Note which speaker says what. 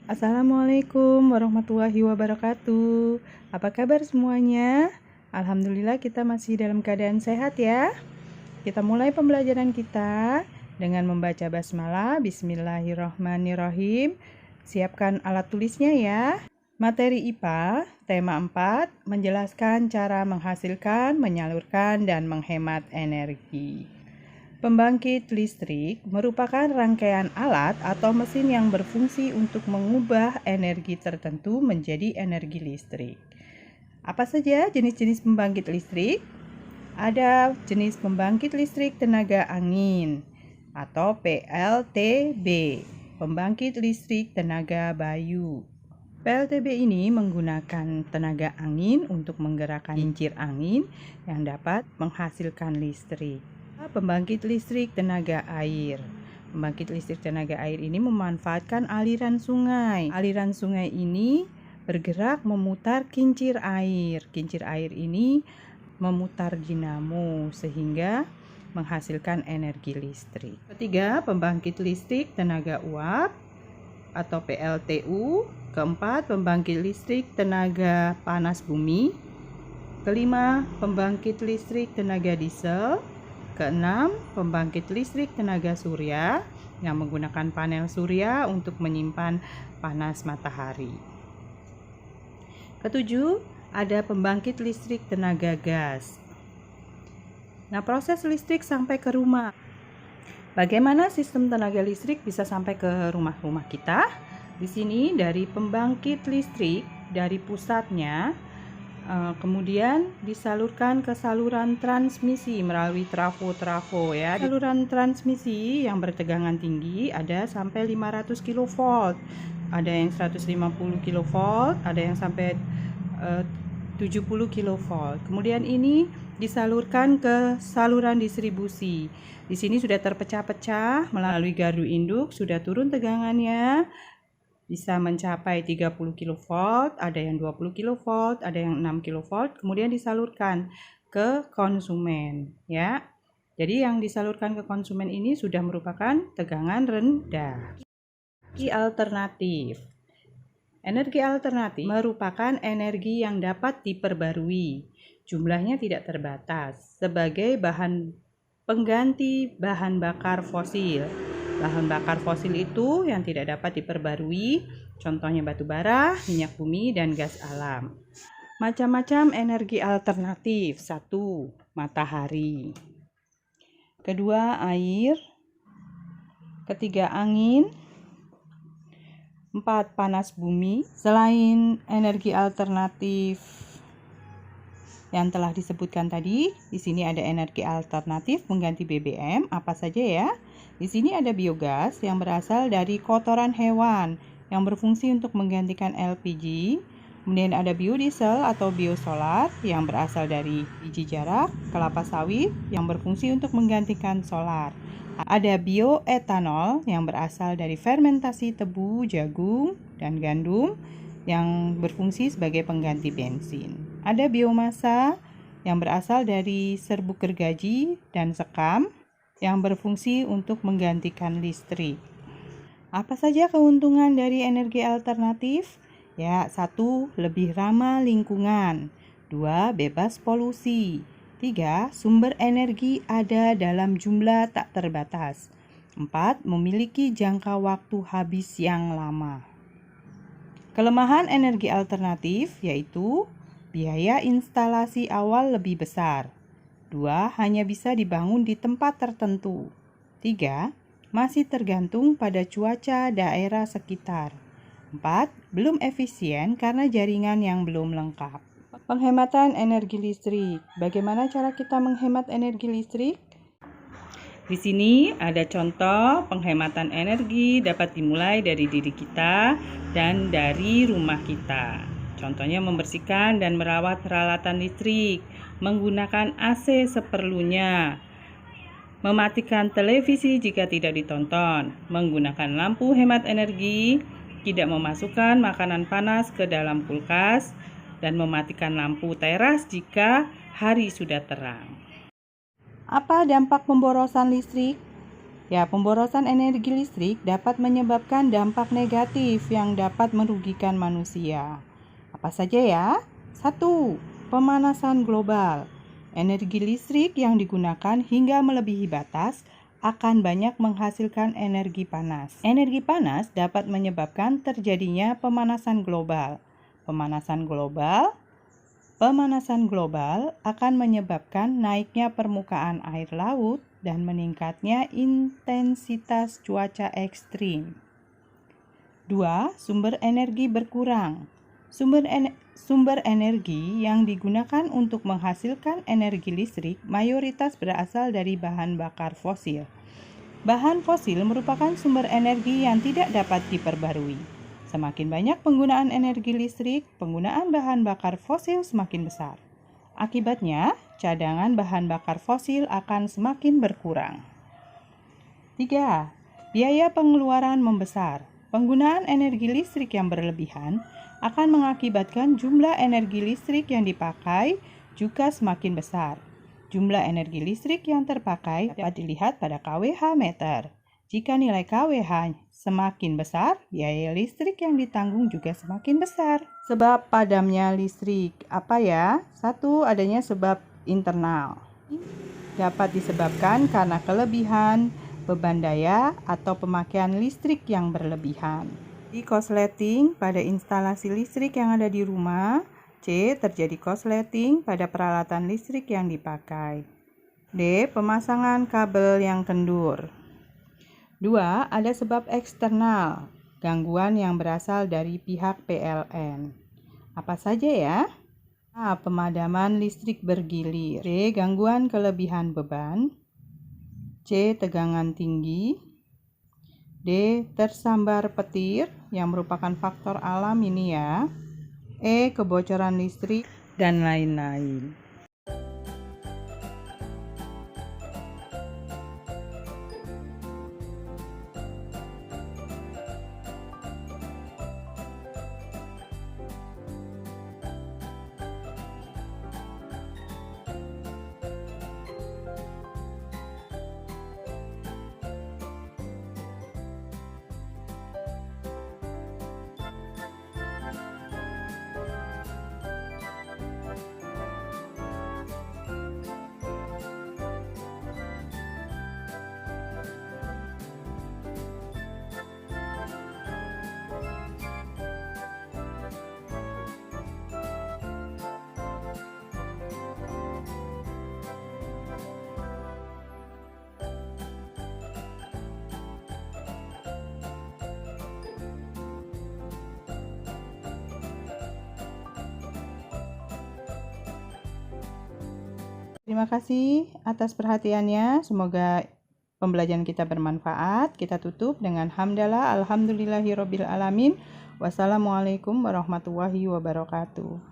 Speaker 1: Assalamualaikum warahmatullahi wabarakatuh. Apa kabar semuanya? Alhamdulillah kita masih dalam keadaan sehat ya. Kita mulai pembelajaran kita dengan membaca basmalah. Bismillahirrahmanirrahim. Siapkan alat tulisnya ya. Materi IPA, tema 4, menjelaskan cara menghasilkan, menyalurkan, dan menghemat energi. Pembangkit listrik merupakan rangkaian alat atau mesin yang berfungsi untuk mengubah energi tertentu menjadi energi listrik. Apa saja jenis-jenis pembangkit listrik? Ada jenis pembangkit listrik tenaga angin atau PLTB, pembangkit listrik tenaga bayu. PLTB ini menggunakan tenaga angin untuk menggerakkan kincir angin yang dapat menghasilkan listrik. Pembangkit listrik tenaga air. Pembangkit listrik tenaga air ini memanfaatkan aliran sungai. Aliran sungai ini bergerak memutar kincir air. Kincir air ini memutar dinamo sehingga menghasilkan energi listrik. Ketiga, pembangkit listrik tenaga uap atau PLTU. Keempat, pembangkit listrik tenaga panas bumi. Kelima, pembangkit listrik tenaga diesel. Keenam, pembangkit listrik tenaga surya yang menggunakan panel surya untuk menyimpan panas matahari. Ketujuh, ada pembangkit listrik tenaga gas. Nah, proses listrik sampai ke rumah. Bagaimana sistem tenaga listrik bisa sampai ke rumah-rumah kita? Di sini dari pembangkit listrik dari pusatnya kemudian disalurkan ke saluran transmisi melalui trafo ya. Saluran transmisi yang bertegangan tinggi ada sampai 500 kV, ada yang 150 kV, ada yang sampai 70 kV. Kemudian ini disalurkan ke saluran distribusi. Di sini sudah terpecah-pecah melalui gardu induk, sudah turun tegangannya. Bisa mencapai 30 kV, ada yang 20 kV, ada yang 6 kV, kemudian disalurkan ke konsumen ya. Jadi yang disalurkan ke konsumen ini sudah merupakan tegangan rendah. Energi alternatif. Energi alternatif merupakan energi yang dapat diperbarui. Jumlahnya tidak terbatas sebagai bahan pengganti bahan bakar fosil. Bahan bakar fosil itu yang tidak dapat diperbarui, contohnya batu bara, minyak bumi, dan gas alam. Macam-macam energi alternatif. 1. Matahari. Kedua, air. Ketiga, angin. 4. Panas bumi. Selain energi alternatif yang telah disebutkan tadi, di sini ada energi alternatif mengganti BBM, apa saja ya? Di sini ada biogas yang berasal dari kotoran hewan yang berfungsi untuk menggantikan LPG. Kemudian ada biodiesel atau biosolar yang berasal dari biji jarak, kelapa sawit yang berfungsi untuk menggantikan solar. Ada bioetanol yang berasal dari fermentasi tebu, jagung, dan gandum yang berfungsi sebagai pengganti bensin. Ada biomasa yang berasal dari serbuk gergaji dan sekam yang berfungsi untuk menggantikan listrik. Apa saja keuntungan dari energi alternatif? Ya, 1. Lebih ramah lingkungan. 2. Bebas polusi. 3. Sumber energi ada dalam jumlah tak terbatas. 4. Memiliki jangka waktu habis yang lama. Kelemahan energi alternatif yaitu biaya instalasi awal lebih besar. 2. Hanya bisa dibangun di tempat tertentu. 3. Masih tergantung pada cuaca daerah sekitar. 4. Belum efisien karena jaringan yang belum lengkap. Penghematan energi listrik. Bagaimana cara kita menghemat energi listrik? Di sini ada contoh penghematan energi dapat dimulai dari diri kita dan dari rumah kita. Contohnya membersihkan dan merawat peralatan listrik, menggunakan AC seperlunya, mematikan televisi jika tidak ditonton, menggunakan lampu hemat energi, tidak memasukkan makanan panas ke dalam kulkas, dan mematikan lampu teras jika hari sudah terang. Apa dampak pemborosan listrik? Ya, pemborosan energi listrik dapat menyebabkan dampak negatif yang dapat merugikan manusia. Apa saja ya? 1. Pemanasan global. Energi listrik yang digunakan hingga melebihi batas akan banyak menghasilkan energi panas. Energi panas dapat menyebabkan terjadinya pemanasan global. Pemanasan global akan menyebabkan naiknya permukaan air laut dan meningkatnya intensitas cuaca ekstrim. 2. Sumber energi berkurang. Sumber energi yang digunakan untuk menghasilkan energi listrik mayoritas berasal dari bahan bakar fosil. Bahan fosil merupakan sumber energi yang tidak dapat diperbarui. Semakin banyak penggunaan energi listrik, penggunaan bahan bakar fosil semakin besar. Akibatnya, cadangan bahan bakar fosil akan semakin berkurang. 3. Biaya pengeluaran membesar. Penggunaan energi listrik yang berlebihan akan mengakibatkan jumlah energi listrik yang dipakai juga semakin besar. Jumlah energi listrik yang terpakai dapat dilihat pada kWh meter. Jika nilai kWh semakin besar, biaya listrik yang ditanggung juga semakin besar. Sebab padamnya listrik apa ya? 1. Adanya sebab internal. Dapat disebabkan karena kelebihan beban daya atau pemakaian listrik yang berlebihan. Di korsleting pada instalasi listrik yang ada di rumah. C. Terjadi korsleting pada peralatan listrik yang dipakai. D. Pemasangan kabel yang kendur. 2. Ada sebab eksternal, gangguan yang berasal dari pihak PLN. Apa saja ya? A. Pemadaman listrik bergilir. D. Gangguan kelebihan beban. C. Tegangan tinggi. D. Tersambar petir yang merupakan faktor alam ini ya. E. Kebocoran listrik dan lain-lain. Terima kasih atas perhatiannya. Semoga pembelajaran kita bermanfaat. Kita tutup dengan hamdalah alhamdulillahirabbil alamin. Wassalamualaikum warahmatullahi wabarakatuh.